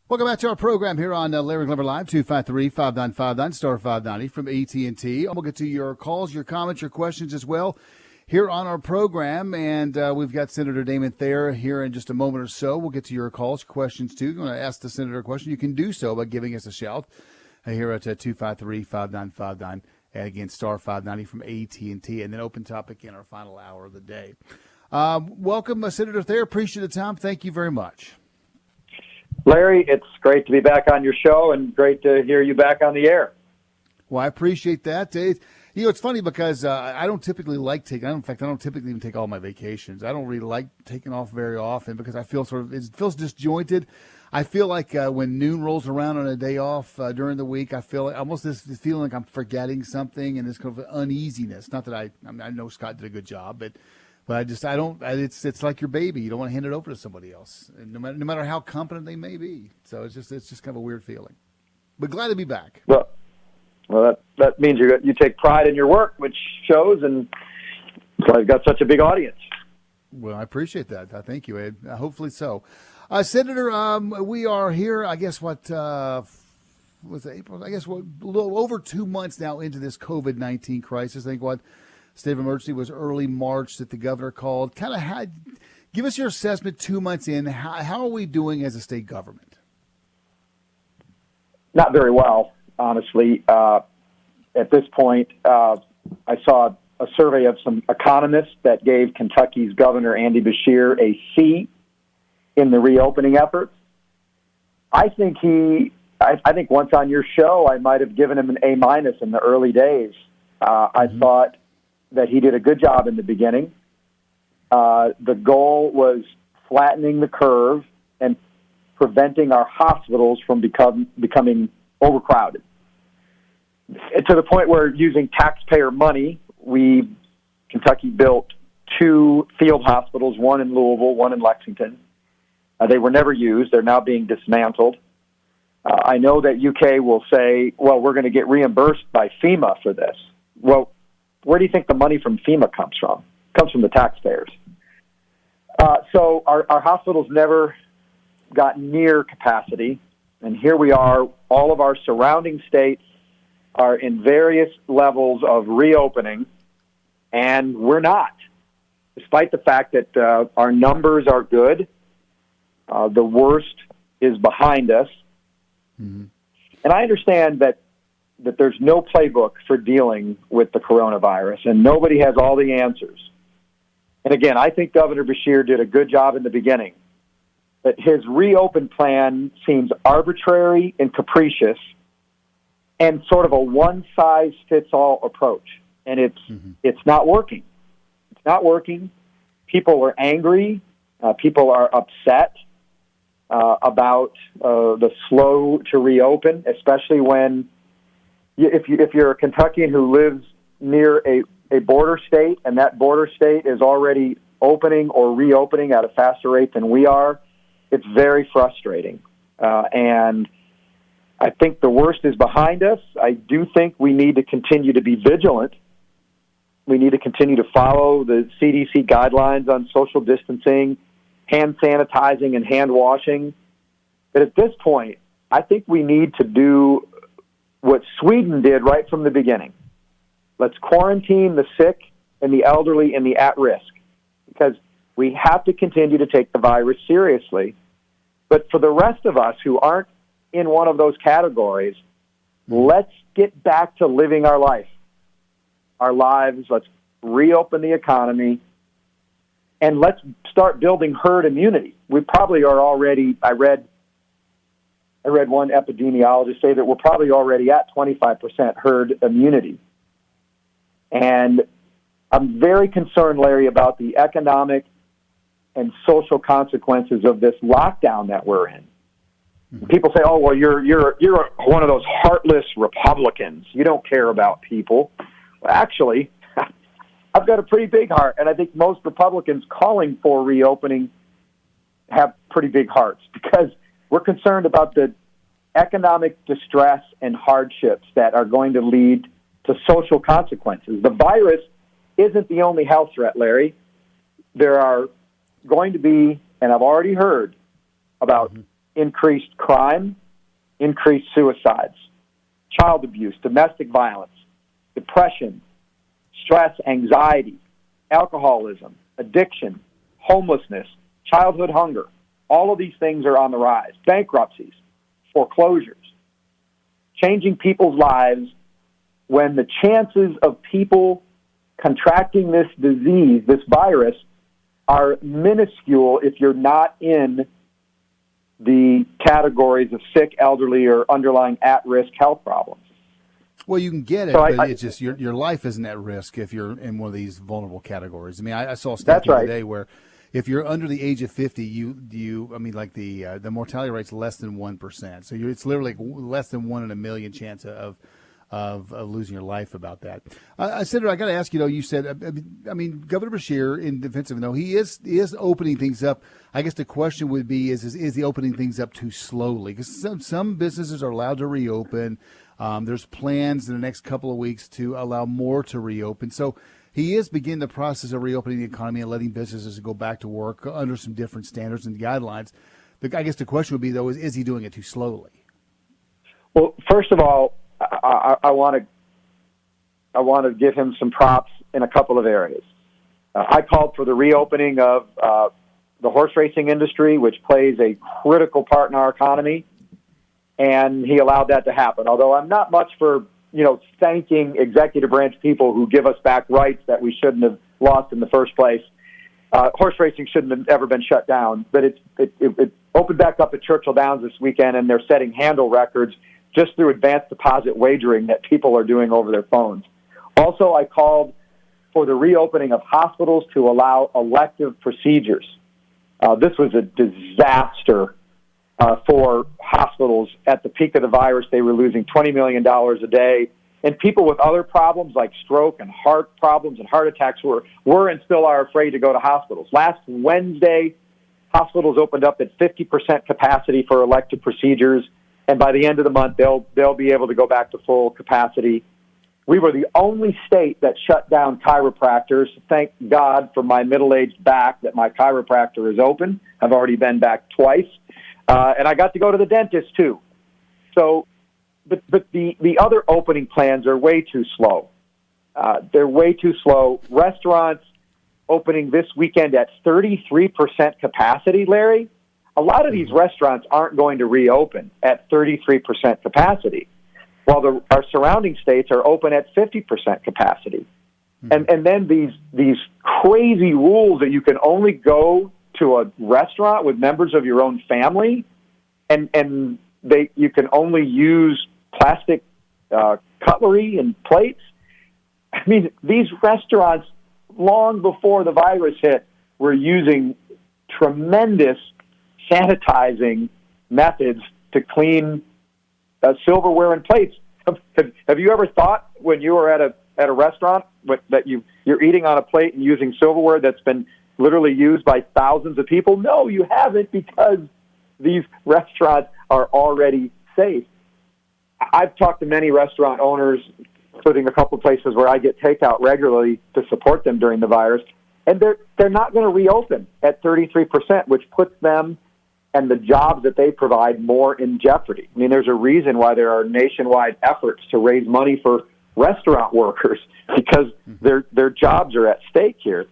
Welcome back to our program here on Larry Glimmer Live, 253-5959, star 590 from AT&T. We'll get to your calls, your comments, your questions as well here on our program. And we've got Senator Damon Thayer here in just a moment or so. We'll get to your calls, questions, too. If you want to ask the Senator a question, you can do so by giving us a shout here at 253-5959. And again, star 590 from AT&T. And then open topic in our final hour of the day. Welcome, Senator Thayer. Appreciate the time. Thank you very much. Larry, it's great to be back on your show and great to hear you back on the air. Well, I appreciate that. It's funny because I don't typically like taking. In fact, I don't typically even take all my vacations. I don't really like taking off very often because I feel it feels disjointed. I feel like when noon rolls around on a day off during the week, I feel like almost this feeling like I'm forgetting something and this kind of uneasiness. Not that I know Scott did a good job, but I don't. It's like your baby. You don't want to hand it over to somebody else, no matter how competent they may be. So it's just kind of a weird feeling. But glad to be back. Well, that means you take pride in your work, which shows, and that's why you've got such a big audience. Well, I appreciate that. Thank you, Ed. Hopefully so. Senator, we are here. I guess was April? I guess a little over 2 months now into this COVID-19 crisis. I think state of emergency was early March that the governor called. Give us your assessment 2 months in. How are we doing as a state government? Not very well, honestly. At this point, I saw a survey of some economists that gave Kentucky's Governor Andy Beshear a C in the reopening efforts. I think once on your show, I might have given him an A- in the early days. I thought that he did a good job in the beginning. The goal was flattening the curve and preventing our hospitals from becoming overcrowded. To the point where using taxpayer money, Kentucky built 2 field hospitals, one in Louisville, one in Lexington. They were never used. They're now being dismantled. I know that UK will say, well, we're going to get reimbursed by FEMA for this. Well, where do you think the money from FEMA comes from? It comes from the taxpayers. So our hospitals never got near capacity, and here we are. All of our surrounding states are in various levels of reopening, and we're not, despite the fact that our numbers are good. The worst is behind us. Mm-hmm. And I understand that there's no playbook for dealing with the coronavirus, and nobody has all the answers. And again, I think Governor Beshear did a good job in the beginning, but his reopen plan seems arbitrary and capricious and sort of a one-size-fits-all approach. And it's not working. It's not working. People are angry. People are upset about the slow to reopen, especially when if you're a Kentuckian who lives near a border state and that border state is already opening or reopening at a faster rate than we are, it's very frustrating. And I think the worst is behind us. I do think we need to continue to be vigilant. We need to continue to follow the CDC guidelines on social distancing, hand sanitizing, and hand washing. But at this point, I think we need to do what Sweden did right from the beginning. Let's quarantine the sick and the elderly and the at-risk, because we have to continue to take the virus seriously. But for the rest of us who aren't in one of those categories, let's get back to living our life, our lives. Let's reopen the economy, and let's start building herd immunity. We probably are already, I read one epidemiologist say that we're probably already at 25% herd immunity. And I'm very concerned, Larry, about the economic and social consequences of this lockdown that we're in. Mm-hmm. People say, "Oh, well, you're one of those heartless Republicans. You don't care about people." Well, actually, I've got a pretty big heart, and I think most Republicans calling for reopening have pretty big hearts, because we're concerned about the economic distress and hardships that are going to lead to social consequences. The virus isn't the only health threat, Larry. There are going to be, and I've already heard about increased crime, increased suicides, child abuse, domestic violence, depression, stress, anxiety, alcoholism, addiction, homelessness, childhood hunger. All of these things are on the rise. Bankruptcies, foreclosures, changing people's lives when the chances of people contracting this disease, this virus, are minuscule if you're not in the categories of sick, elderly, or underlying at-risk health problems. Well, you can get it, So but it's just your life isn't at risk if you're in one of these vulnerable categories. I mean, I saw a stat That's the other right. day where if you're under the age of 50, the mortality rate's less than 1%. So it's literally like less than 1 in a million chance of losing your life about that. Senator, I got to ask you though. You said, I mean, Governor Beshear, in defense of him, though, he is opening things up. I guess the question would be: is he opening things up too slowly? Because some businesses are allowed to reopen. There's plans in the next couple of weeks to allow more to reopen. So he is beginning the process of reopening the economy and letting businesses go back to work under some different standards and guidelines. I guess the question would be though: is he doing it too slowly? Well, first of all, I want to give him some props in a couple of areas. I called for the reopening of the horse racing industry, which plays a critical part in our economy, and he allowed that to happen. Although I'm not much for thanking executive branch people who give us back rights that we shouldn't have lost in the first place. Horse racing shouldn't have ever been shut down, but it opened back up at Churchill Downs this weekend, and they're setting handle records just through advanced deposit wagering that people are doing over their phones. Also, I called for the reopening of hospitals to allow elective procedures. This was a disaster for hospitals. At the peak of the virus, they were losing $20 million a day. And people with other problems like stroke and heart problems and heart attacks were and still are afraid to go to hospitals. Last Wednesday, hospitals opened up at 50% capacity for elective procedures. And by the end of the month, they'll be able to go back to full capacity. We were the only state that shut down chiropractors. Thank God for my middle-aged back that my chiropractor is open. I've already been back twice. And I got to go to the dentist, too. So, but the other opening plans are way too slow. They're way too slow. Restaurants opening this weekend at 33% capacity, Larry. A lot of these restaurants aren't going to reopen at 33% capacity, while our surrounding states are open at 50% capacity. Mm-hmm. And then these crazy rules that you can only go to a restaurant with members of your own family, and you can only use plastic cutlery and plates. I mean, these restaurants, long before the virus hit, were using tremendous sanitizing methods to clean silverware and plates. Have you ever thought when you were at a restaurant that you're eating on a plate and using silverware that's been literally used by thousands of people? No, you haven't, because these restaurants are already safe. I've talked to many restaurant owners, including a couple of places where I get takeout regularly to support them during the virus, and they're not going to reopen at 33%, which puts them and the jobs that they provide more in jeopardy. I mean, there's a reason why there are nationwide efforts to raise money for restaurant workers, because their jobs are at stake here.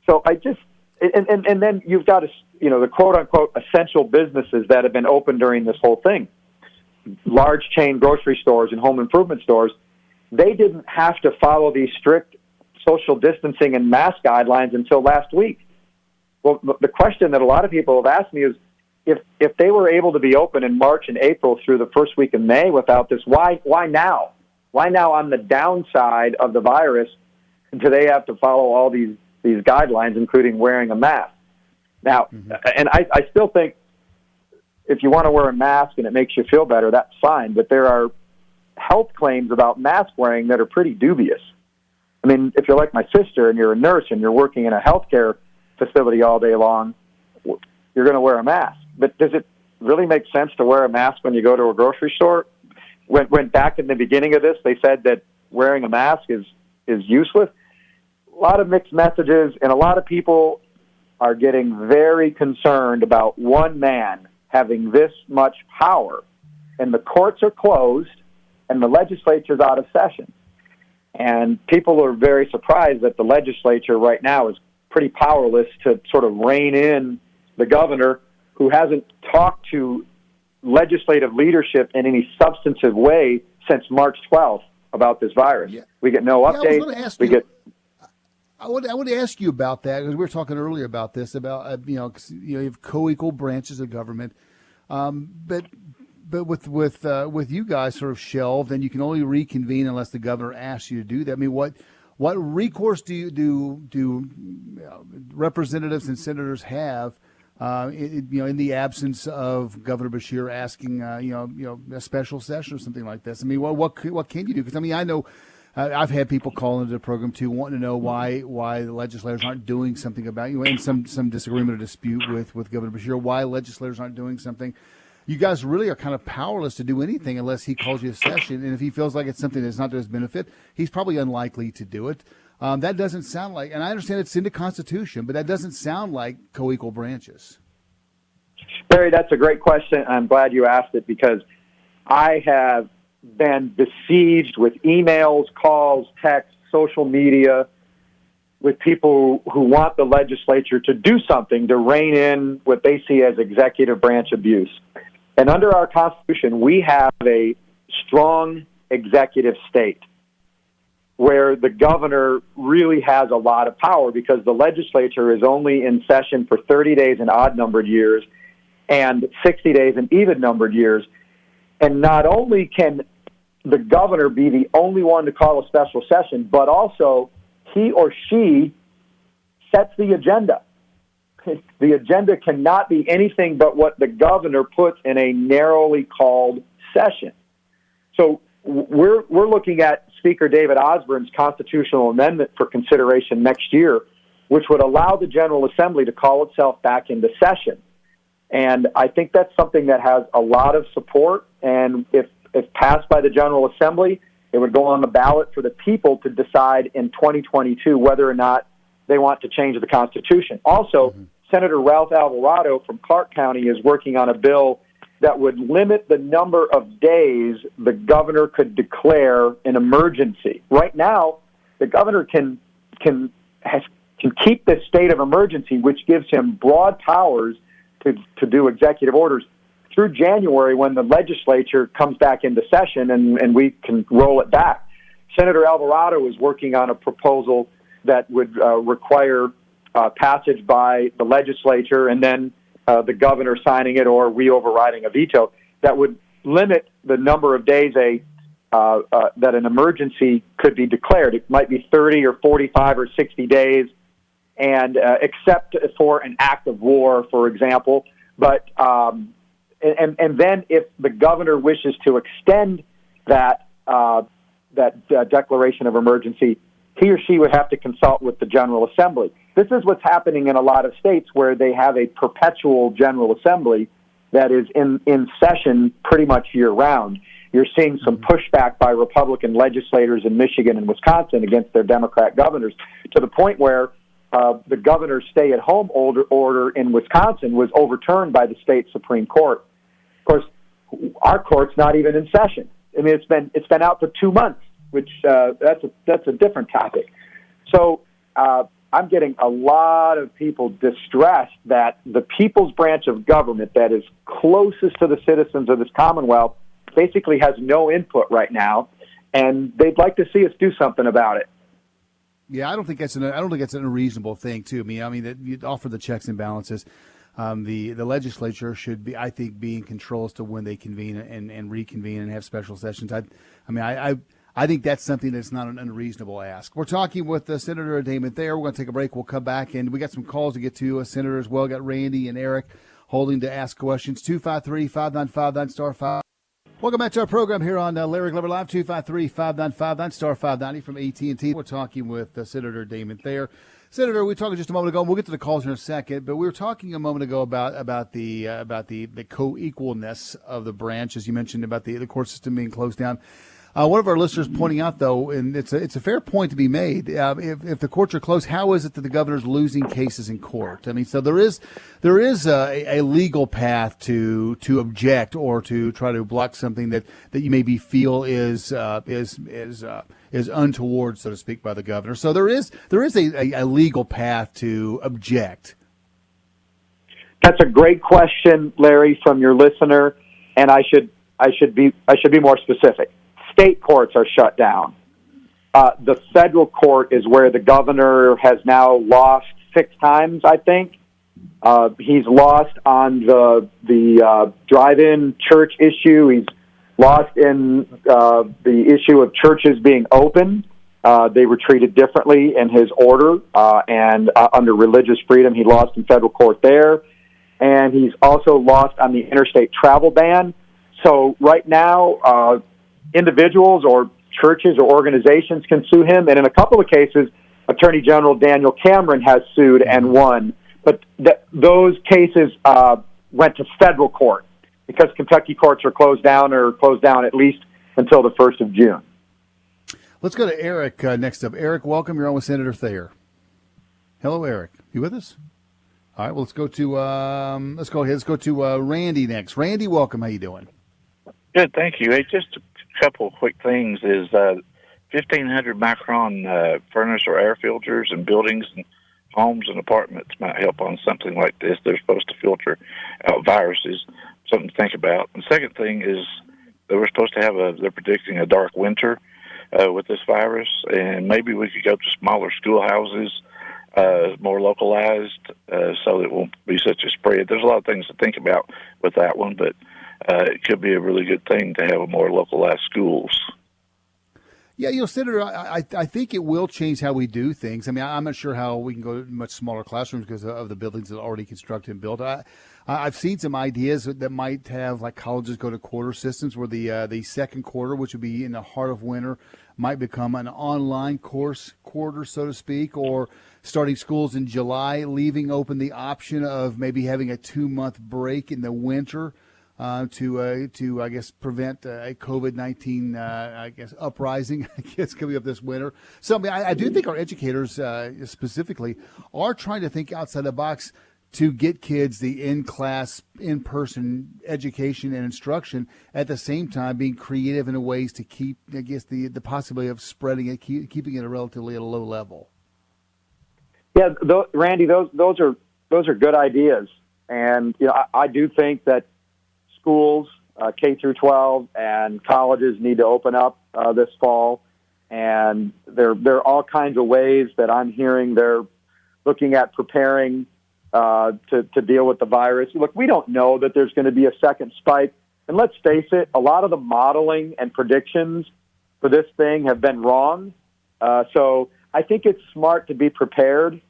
So and then you've got the quote unquote essential businesses that have been open during this whole thing. Large chain grocery stores and home improvement stores, they didn't have to follow these strict social distancing and mask guidelines until last week. Well, the question that a lot of people have asked me is, if they were able to be open in March and April through the first week of May without this, why now? Why now on the downside of the virus do they have to follow all these guidelines, including wearing a mask? Now, and I still think if you want to wear a mask and it makes you feel better, that's fine. But there are health claims about mask wearing that are pretty dubious. I mean, if you're like my sister and you're a nurse and you're working in a healthcare facility all day long, you're going to wear a mask. But does it really make sense to wear a mask when you go to a grocery store? When back in the beginning of this, they said that wearing a mask is useless. A lot of mixed messages, and a lot of people are getting very concerned about one man having this much power, and the courts are closed, and the legislature's out of session. And people are very surprised that the legislature right now is pretty powerless to sort of rein in the governor, who hasn't talked to legislative leadership in any substantive way since March 12th about this virus. Yeah. We get no updates. I want to ask you about that, because we were talking earlier about this, about you have co-equal branches of government, but with you guys sort of shelved, and you can only reconvene unless the governor asks you to do that. I mean, what recourse do representatives and senators have, in the absence of Governor Beshear asking, a special session or something like this? I mean, what can you do? Because I mean, I know I've had people call into the program too, wanting to know why the legislators aren't doing something about and some disagreement or dispute with Governor Beshear, why legislators aren't doing something. You guys really are kind of powerless to do anything unless he calls you a session, and if he feels like it's something that's not to his benefit, he's probably unlikely to do it. That doesn't sound like, and I understand it's in the Constitution, but that doesn't sound like co-equal branches. Barry, that's a great question. I'm glad you asked it, because I have been besieged with emails, calls, texts, social media, with people who want the legislature to do something to rein in what they see as executive branch abuse. And under our Constitution, we have a strong executive state where the governor really has a lot of power, because the legislature is only in session for 30 days in odd-numbered years and 60 days in even-numbered years. And not only can the governor be the only one to call a special session, but also he or she sets the agenda. The agenda cannot be anything but what the governor puts in a narrowly called session. So we're looking at Speaker David Osborne's constitutional amendment for consideration next year, which would allow the General Assembly to call itself back into session. And I think that's something that has a lot of support. And if passed by the General Assembly, it would go on the ballot for the people to decide in 2022 whether or not they want to change the Constitution. Also, Senator Ralph Alvarado from Clark County is working on a bill that would limit the number of days the governor could declare an emergency. Right now, the governor can keep this state of emergency, which gives him broad powers to do executive orders, through January, when the legislature comes back into session and we can roll it back. Senator Alvarado is working on a proposal that would require passage by the legislature and then the governor signing it or re-overriding a veto, that would limit the number of days that an emergency could be declared. It might be 30 or 45 or 60 days, and except for an act of war, for example. But and then if the governor wishes to extend that declaration of emergency, he or she would have to consult with the General Assembly. This is what's happening in a lot of states where they have a perpetual General Assembly that is in session pretty much year-round. You're seeing some pushback by Republican legislators in Michigan and Wisconsin against their Democrat governors, to the point where the governor's stay-at-home order in Wisconsin was overturned by the state Supreme Court. Of course, our court's not even in session. I mean, it's been out for 2 months, which that's a different topic. So I'm getting a lot of people distressed that the people's branch of government that is closest to the citizens of this Commonwealth basically has no input right now, and they'd like to see us do something about it. Yeah, I don't think that's an unreasonable thing too. I mean that you offer the checks and balances. The legislature should be, I think, be in control as to when they convene and reconvene and have special sessions. I think that's something that's not an unreasonable ask. We're talking with Senator Damon Thayer. We're going to take a break. We'll come back, and we got some calls to get to. Senator as well. Got Randy and Eric holding to ask questions. 253-5959-5. Welcome back to our program here on Larry Glover Live. 253-5959-590 from AT&T. We're talking with Senator Damon Thayer. Senator, we talked just a moment ago, and we'll get to the calls in a second, but we were talking a moment ago about the co-equalness of the branch, as you mentioned, about the court system being closed down. One of our listeners pointing out, though, and it's a fair point to be made. If the courts are closed, how is it that the governor's losing cases in court? I mean, so there is a legal path to object or to try to block something that you maybe feel is untoward, so to speak, by the governor. So there is a legal path to object. That's a great question, Larry, from your listener, and I should be more specific. State courts are shut down. The federal court is where the governor has now lost 6 times, I think. He's lost on the drive-in church issue. He's lost in the issue of churches being open. They were treated differently in his order, and under religious freedom, he lost in federal court there. And he's also lost on the interstate travel ban. So right now, individuals or churches or organizations can sue him. And in a couple of cases, Attorney General Daniel Cameron has sued and won. But those cases went to federal court because Kentucky courts are closed down at least until the 1st of June. Let's go to Eric next up. Eric, welcome. You're on with Senator Thayer. Hello, Eric. You with us? All right. Well, let's go to Randy next. Randy, welcome. How you doing? Good, thank you. Hey, just a couple of quick things. Is 1,500 micron furnace or air filters in buildings and homes and apartments might help on something like this. They're supposed to filter out viruses. Something to think about. And the second thing is that we're supposed to have they're predicting a dark winter with this virus, and maybe we could go to smaller schoolhouses, more localized, so it won't be such a spread. There's a lot of things to think about with that one, but it could be a really good thing to have a more localized schools. Yeah, Senator, I think it will change how we do things. I mean, I'm not sure how we can go to much smaller classrooms because of the buildings that are already constructed and built. I've seen some ideas that might have, like, colleges go to quarter systems where the second quarter, which would be in the heart of winter, might become an online quarter, so to speak, or starting schools in July, leaving open the option of maybe having a 2-month break in the winter. To I guess prevent a COVID-19 uprising coming up this winter. So I mean, I do think our educators specifically are trying to think outside the box to get kids the in-class, in-person education and instruction, at the same time being creative in ways to keep, I guess, the possibility of spreading it, keeping it relatively at a low level. Yeah, Randy, those are good ideas, and I do think that schools, K through 12, and colleges need to open up this fall, and there are all kinds of ways that I'm hearing they're looking at preparing to deal with the virus. Look, we don't know that there's going to be a second spike, and let's face it, a lot of the modeling and predictions for this thing have been wrong. So I think it's smart to be prepared,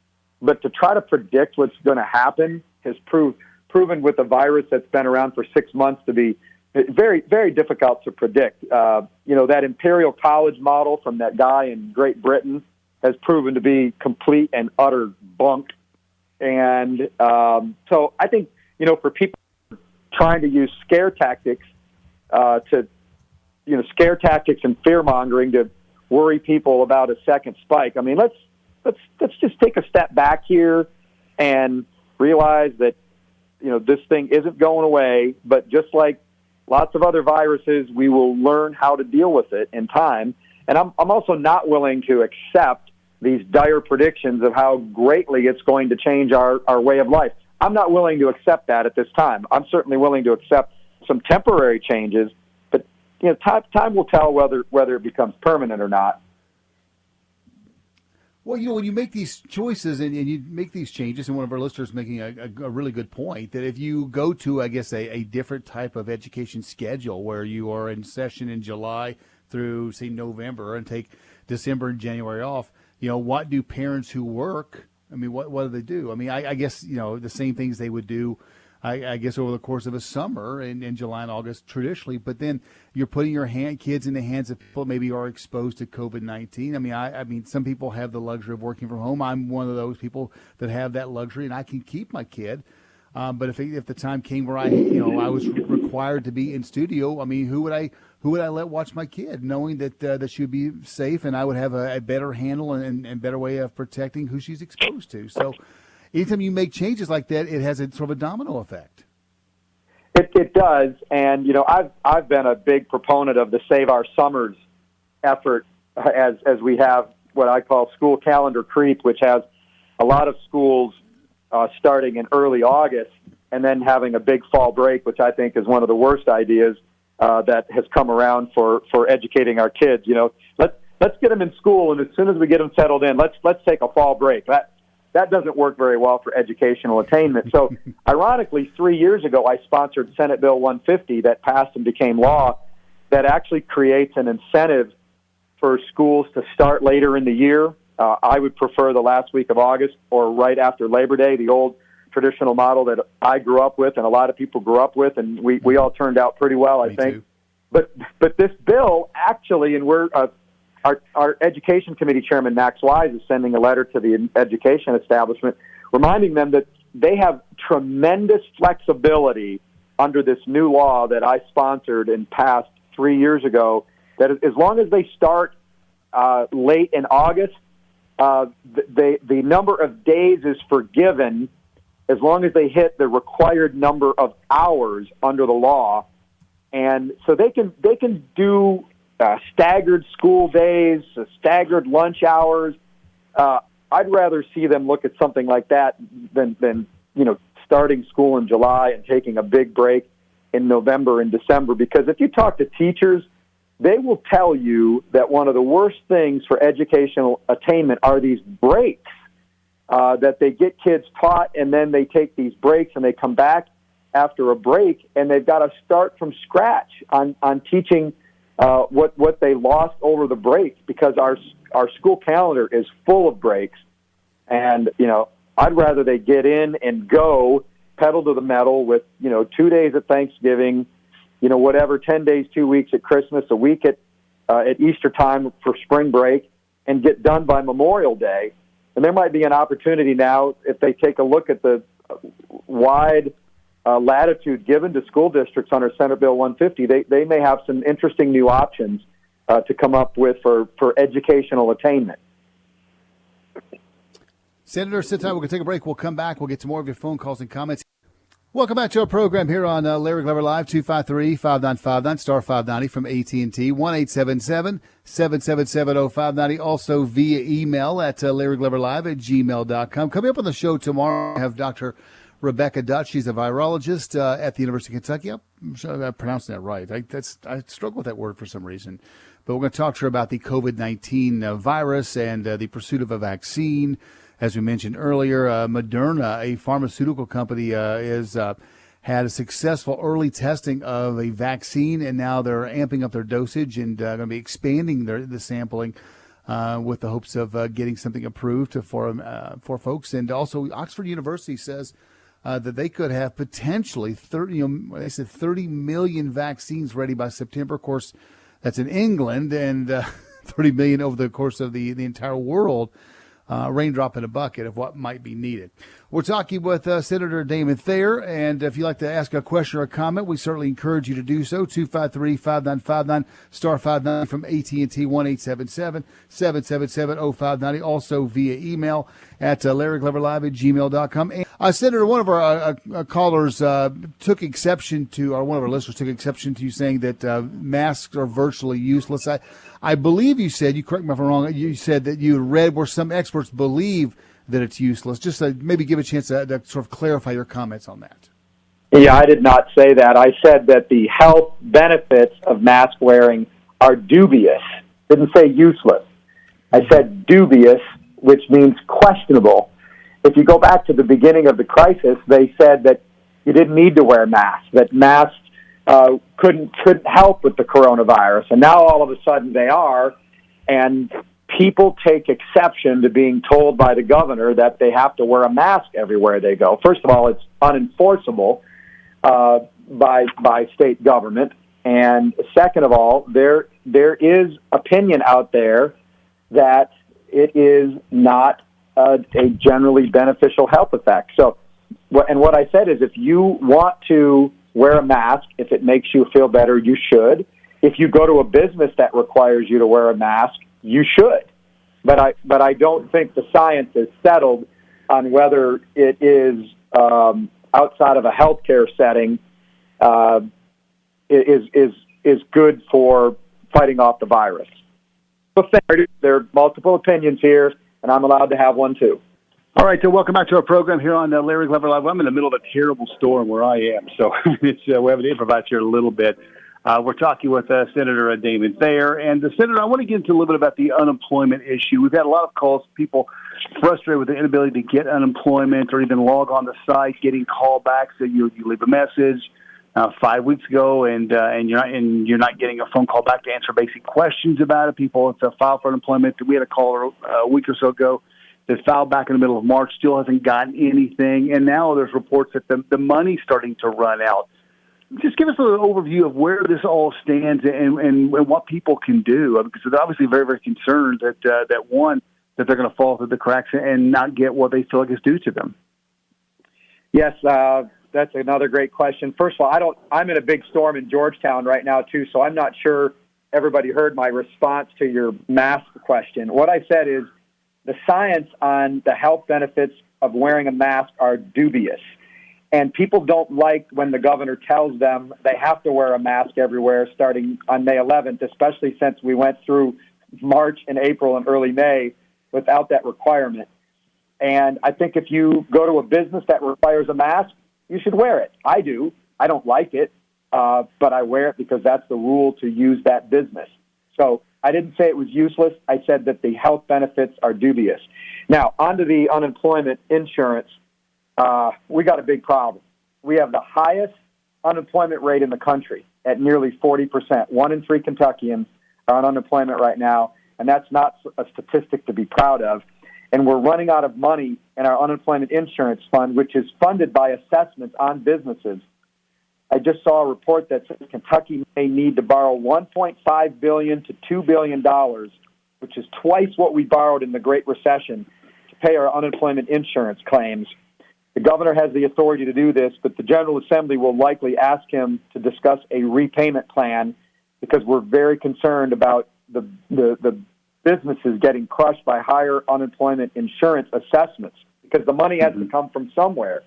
but to try to predict what's going to happen has proven with a virus that's been around for 6 months to be very, very difficult to predict. That Imperial College model from that guy in Great Britain has proven to be complete and utter bunk. And so I think, for people trying to use scare tactics and fear-mongering to worry people about a second spike, I mean, let's just take a step back here and realize that this thing isn't going away, but just like lots of other viruses, we will learn how to deal with it in time. And I'm also not willing to accept these dire predictions of how greatly it's going to change our way of life. I'm not willing to accept that at this time. I'm certainly willing to accept some temporary changes, but time will tell whether it becomes permanent or not. Well, when you make these choices and you make these changes, and one of our listeners making a really good point, that if you go to, I guess, a different type of education schedule where you are in session in July through, say, November and take December and January off, what do parents who work, I mean, what do they do? I mean, I guess, the same things they would do, I guess, over the course of a summer in July and August traditionally, but then you're putting your kids in the hands of people maybe are exposed to COVID-19. I mean, some people have the luxury of working from home. I'm one of those people that have that luxury, and I can keep my kid. But if the time came where I was required required to be in studio, I mean, who would I let watch my kid, knowing that she would be safe and I would have a better handle and better way of protecting who she's exposed to. So anytime you make changes like that, it has a sort of a domino effect. It does, and I've been a big proponent of the Save Our Summers effort, as we have what I call school calendar creep, which has a lot of schools starting in early August and then having a big fall break, which I think is one of the worst ideas that has come around for educating our kids. Let's get them in school, and as soon as we get them settled in, let's take a fall break. That doesn't work very well for educational attainment. So, ironically, 3 years ago, I sponsored Senate Bill 150 that passed and became law that actually creates an incentive for schools to start later in the year. I would prefer the last week of August or right after Labor Day, the old traditional model that I grew up with and a lot of people grew up with, and we all turned out pretty well, I think. Too. But this bill actually, and we're our education committee chairman, Max Wise, is sending a letter to the education establishment reminding them that they have tremendous flexibility under this new law that I sponsored and passed 3 years ago, that as long as they start late in August, the number of days is forgiven as long as they hit the required number of hours under the law. And so they can do staggered school days, staggered lunch hours. I'd rather see them look at something like that than starting school in July and taking a big break in November and December. Because if you talk to teachers, they will tell you that one of the worst things for educational attainment are these breaks, that they get kids taught and then they take these breaks and they come back after a break and they've got to start from scratch on teaching what they lost over the break, because our school calendar is full of breaks. And, I'd rather they get in and go pedal to the metal with, 2 days at Thanksgiving, 10 days, 2 weeks at Christmas, a week at Easter time for spring break, and get done by Memorial Day. And there might be an opportunity now, if they take a look at the wide latitude given to school districts under Senate Bill 150, they may have some interesting new options to come up with for educational attainment. Senator, sit tight. We're going to take a break. We'll come back. We'll get to more of your phone calls and comments. Welcome back to our program here on Larry Glover Live, 253-5959, star 590 from AT&T, 1-877-777-0590, also via email at larrygloverlive@gmail.com. Coming up on the show tomorrow, I have Dr. Rebecca Dutch. She's a virologist at the University of Kentucky. I'm sure I'm pronouncing that right. I struggle with that word for some reason. But we're going to talk to her about the COVID-19 virus and the pursuit of a vaccine. As we mentioned earlier, Moderna, a pharmaceutical company, has had a successful early testing of a vaccine, and now they're amping up their dosage and going to be expanding the sampling with the hopes of getting something approved for folks. And also, Oxford University says that they could have potentially 30 million vaccines ready by September. Of course, that's in England, and 30 million over the course of the entire world. Raindrop in a bucket of what might be needed. We're talking with Senator Damon Thayer, and if you'd like to ask a question or a comment, we certainly encourage you to do so. 253-5959, star 590 from AT&T, 1-877-777-0590, also via email at larrygloverlive@gmail.com. And, Senator, one of our callers took exception to, or one of our listeners took exception to you saying that masks are virtually useless. I believe you said, you correct me if I'm wrong, you said that you read where some experts believe that it's useless. Just maybe give a chance to sort of clarify your comments on that. Yeah, I did not say that. I said that the health benefits of mask wearing are dubious. Didn't say useless. I said dubious, which means questionable. If you go back to the beginning of the crisis, they said that you didn't need to wear masks, that masks couldn't help with the coronavirus, and now all of a sudden they are, and people take exception to being told by the governor that they have to wear a mask everywhere they go. First of all, it's unenforceable by state government, and second of all, there is opinion out there that it is not a generally beneficial health effect. So, and what I said is, if you want to wear a mask. If it makes you feel better, you should. If you go to a business that requires you to wear a mask, you should. But I don't think the science is settled on whether it is outside of a healthcare setting is good for fighting off the virus. So there are multiple opinions here, and I'm allowed to have one too. All right, so welcome back to our program here on Larry Glover Live. I'm in the middle of a terrible storm where I am, so we have to improvise here a little bit. We're talking with Senator Damon Thayer. And, Senator, I want to get into a little bit about the unemployment issue. We've had a lot of calls, people frustrated with the inability to get unemployment or even log on the site, getting callbacks. So you leave a message 5 weeks ago, and you're not getting a phone call back to answer basic questions about it. People to file for unemployment. We had a caller a week or so ago that filed back in the middle of March, still hasn't gotten anything, and now there's reports that the money's starting to run out. Just give us an overview of where this all stands and what people can do, because they're obviously very, very concerned that they're going to fall through the cracks and not get what they feel like is due to them. Yes, that's another great question. First of all, I'm in a big storm in Georgetown right now too, so I'm not sure everybody heard my response to your mask question. What I said is the science on the health benefits of wearing a mask are dubious. And people don't like when the governor tells them they have to wear a mask everywhere starting on May 11th, especially since we went through March and April and early May without that requirement. And I think if you go to a business that requires a mask, you should wear it. I do. I don't like it, but I wear it because that's the rule to use that business. So I didn't say it was useless. I said that the health benefits are dubious. Now, onto the unemployment insurance. We got a big problem. We have the highest unemployment rate in the country at nearly 40%. 1 in 3 Kentuckians are on unemployment right now, and that's not a statistic to be proud of. And we're running out of money in our unemployment insurance fund, which is funded by assessments on businesses. I just saw a report that says Kentucky may need to borrow $1.5 billion to $2 billion, which is twice what we borrowed in the Great Recession, to pay our unemployment insurance claims. The governor has the authority to do this, but the General Assembly will likely ask him to discuss a repayment plan because we're very concerned about the businesses getting crushed by higher unemployment insurance assessments because the money has to come from somewhere.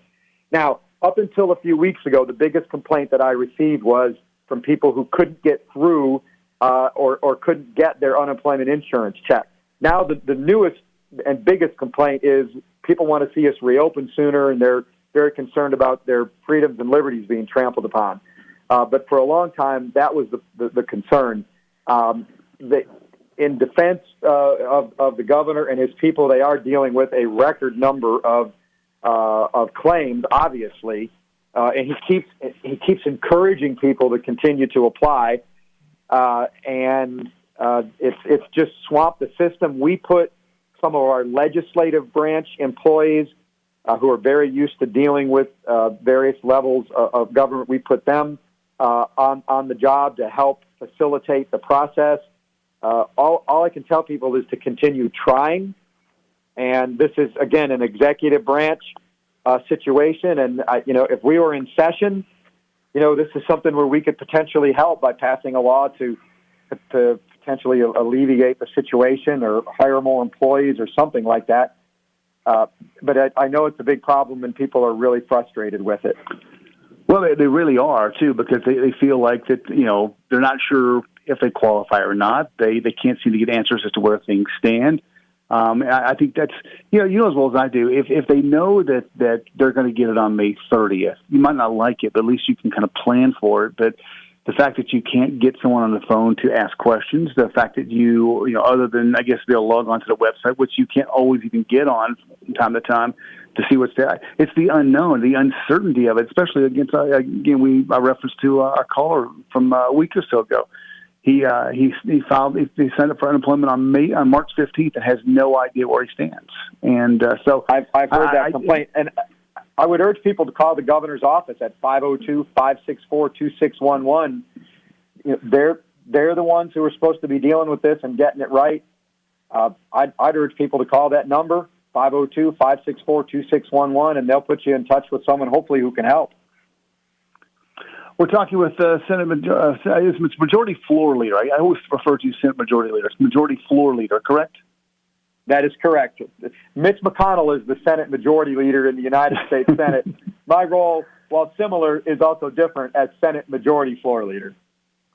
Now, up until a few weeks ago, the biggest complaint that I received was from people who couldn't get through or couldn't get their unemployment insurance check. Now, the newest and biggest complaint is people want to see us reopen sooner, and they're very concerned about their freedoms and liberties being trampled upon. But for a long time, that was the concern. In defense of the governor and his people, they are dealing with a record number of claims, obviously, and he keeps encouraging people to continue to apply, and it's just swamped the system. We put some of our legislative branch employees who are very used to dealing with various levels of government. We put them on the job to help facilitate the process. All I can tell people is to continue trying. And this is, again, an executive branch situation. And, if we were in session, this is something where we could potentially help by passing a law to potentially alleviate the situation or hire more employees or something like that. But I know it's a big problem and people are really frustrated with it. Well, they really are, too, because they feel like that, they're not sure if they qualify or not. They can't seem to get answers as to where things stand. I think that's, you know as well as I do, if they know that they're going to get it on May 30th, you might not like it, but at least you can kind of plan for it. But the fact that you can't get someone on the phone to ask questions, the fact that you other than, I guess, they'll log onto the website, which you can't always even get on from time to time to see what's there. It's the unknown, the uncertainty of it, especially against, again, I referenced to our caller from a week or so ago. He signed up for unemployment on March 15th and has no idea where he stands. And so I've heard that complaint. And I would urge people to call the governor's office at 502-564-2611. They're the ones who are supposed to be dealing with this and getting it right. I'd urge people to call that number, 502-564-2611, and they'll put you in touch with someone, hopefully, who can help. We're talking with it's Majority Floor Leader. I always refer to you as Senate Majority Leader. It's Majority Floor Leader, correct? That is correct. Mitch McConnell is the Senate Majority Leader in the United States Senate. My role, while similar, is also different as Senate Majority Floor Leader.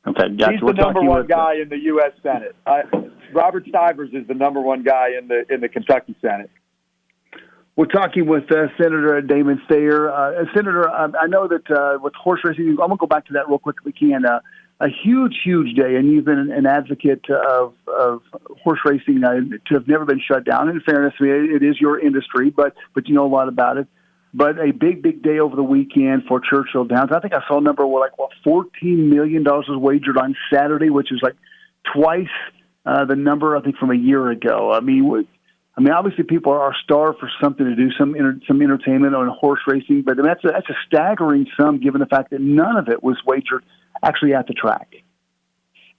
Okay, gotcha. He's the number one guy in the U.S. Senate. Robert Stivers is the number one guy in the Kentucky Senate. We're talking with Senator Damon Thayer. Senator, I know that with horse racing, I'm going to go back to that real quick if we can. A huge day, and you've been an advocate of horse racing to have never been shut down. In fairness, I mean, it is your industry, but you know a lot about it. But a big day over the weekend for Churchill Downs. I think I saw a number where $14 million was wagered on Saturday, which is like twice the number I think from a year ago. I mean, obviously people are starved for something to do, some entertainment on horse racing, but that's a staggering sum given the fact that none of it was wagered actually at the track.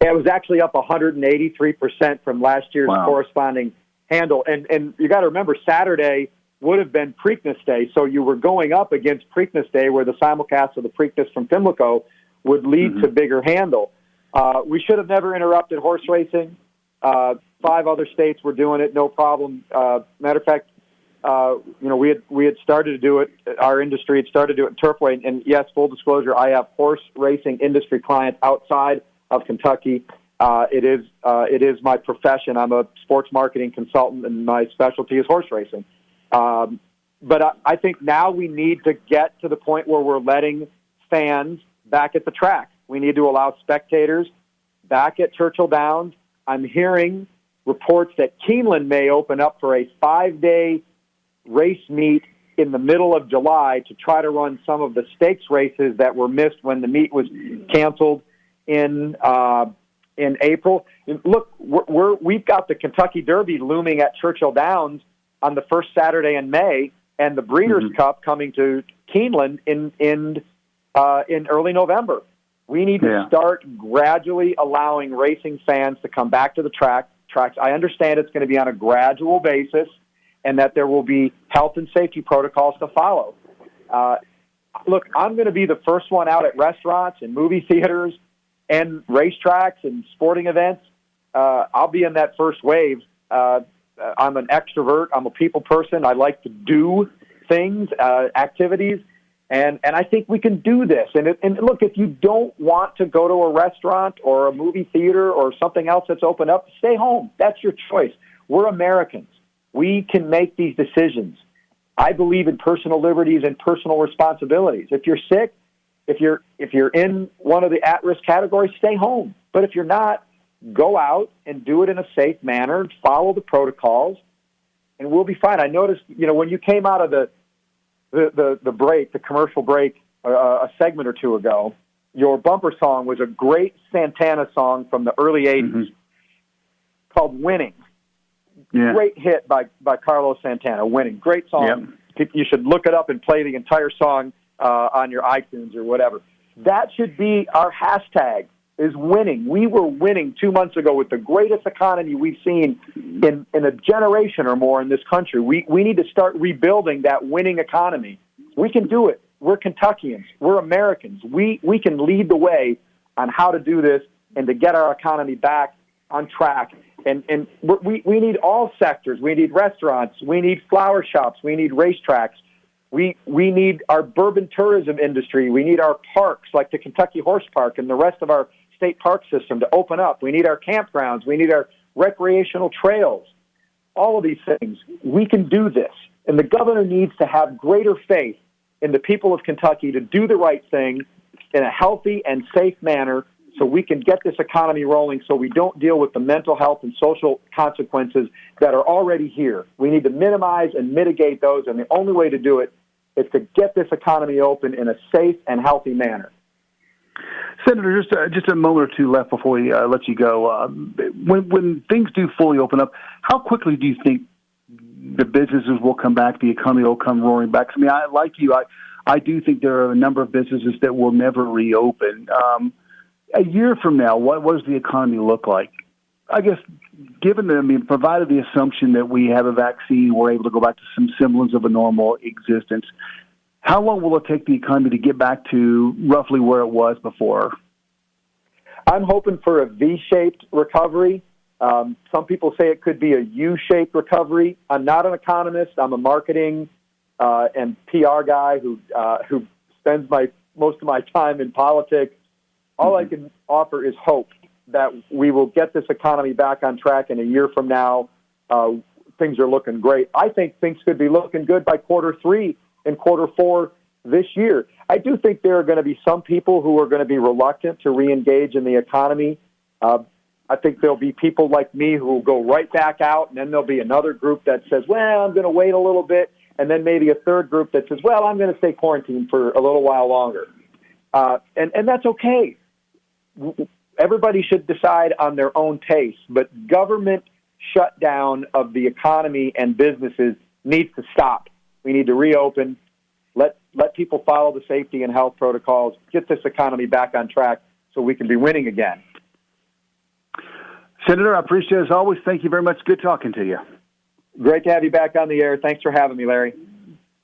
Yeah, it was actually up 183% from last year's corresponding handle. And you got to remember, Saturday would have been Preakness Day, so you were going up against Preakness Day, where the simulcast of the Preakness from Pimlico would lead to bigger handle. We should have never interrupted horse racing. 5 other states were doing it, no problem. Matter of fact, we had started to do it. Our industry had started to do it in Turfway. And yes, full disclosure, I have horse racing industry clients outside of Kentucky. It is my profession. I'm a sports marketing consultant, and my specialty is horse racing. But I think now we need to get to the point where we're letting fans back at the track. We need to allow spectators back at Churchill Downs. I'm hearing reports that Keeneland may open up for a 5-day race meet in the middle of July to try to run some of the stakes races that were missed when the meet was canceled in April. And look, we've got the Kentucky Derby looming at Churchill Downs on the first Saturday in May, and the Breeders' Cup coming to Keeneland in early November. We need to start gradually allowing racing fans to come back to the tracks. I understand it's going to be on a gradual basis, and that there will be health and safety protocols to follow. Look, I'm going to be the first one out at restaurants and movie theaters and racetracks and sporting events. I'll be in that first wave. I'm an extrovert. I'm a people person. I like to do things, activities, and I think we can do this. And look, if you don't want to go to a restaurant or a movie theater or something else that's open up, stay home. That's your choice. We're Americans. We can make these decisions. I believe in personal liberties and personal responsibilities. If you're sick, if you're in one of the at-risk categories, stay home. But if you're not, go out and do it in a safe manner, follow the protocols, and we'll be fine. I noticed, when you came out of the break, the commercial break, a segment or two ago, your bumper song was a great Santana song from the early 80s called Winning. Yeah. Great hit by Carlos Santana, Winning. Great song. Yep. You should look it up and play the entire song on your iTunes or whatever. That should be our hashtag, is winning. We were winning 2 months ago with the greatest economy we've seen in a generation or more in this country. We need to start rebuilding that winning economy. We can do it. We're Kentuckians. We're Americans. We can lead the way on how to do this and to get our economy back on track. And we need all sectors. We need restaurants. We need flower shops. We need racetracks. We need our bourbon tourism industry. We need our parks like the Kentucky Horse Park and the rest of our state park system to open up. We need our campgrounds. We need our recreational trails. All of these things. We can do this. And the governor needs to have greater faith in the people of Kentucky to do the right thing in a healthy and safe manner so we can get this economy rolling so we don't deal with the mental health and social consequences that are already here. We need to minimize and mitigate those, and the only way to do it is to get this economy open in a safe and healthy manner. Senator, just a moment or two left before we let you go. When things do fully open up, how quickly do you think the businesses will come back, the economy will come roaring back? I mean, I do think there are a number of businesses that will never reopen. A year from now, what does the economy look like? I guess, provided the assumption that we have a vaccine, we're able to go back to some semblance of a normal existence. How long will it take the economy to get back to roughly where it was before? I'm hoping for a V-shaped recovery. Some people say it could be a U-shaped recovery. I'm not an economist. I'm a marketing and PR guy who spends most of my time in politics. All I can offer is hope that we will get this economy back on track, and a year from now, things are looking great. I think things could be looking good by quarter 3 and quarter 4 this year. I do think there are going to be some people who are going to be reluctant to reengage in the economy. I think there'll be people like me who will go right back out, and then there'll be another group that says, well, I'm going to wait a little bit, and then maybe a third group that says, well, I'm going to stay quarantined for a little while longer. And that's okay. Everybody should decide on their own taste, but government shutdown of the economy and businesses needs to stop. We need to reopen, let people follow the safety and health protocols, get this economy back on track so we can be winning again. Senator, I appreciate it as always. Thank you very much. Good talking to you. Great to have you back on the air. Thanks for having me, Larry.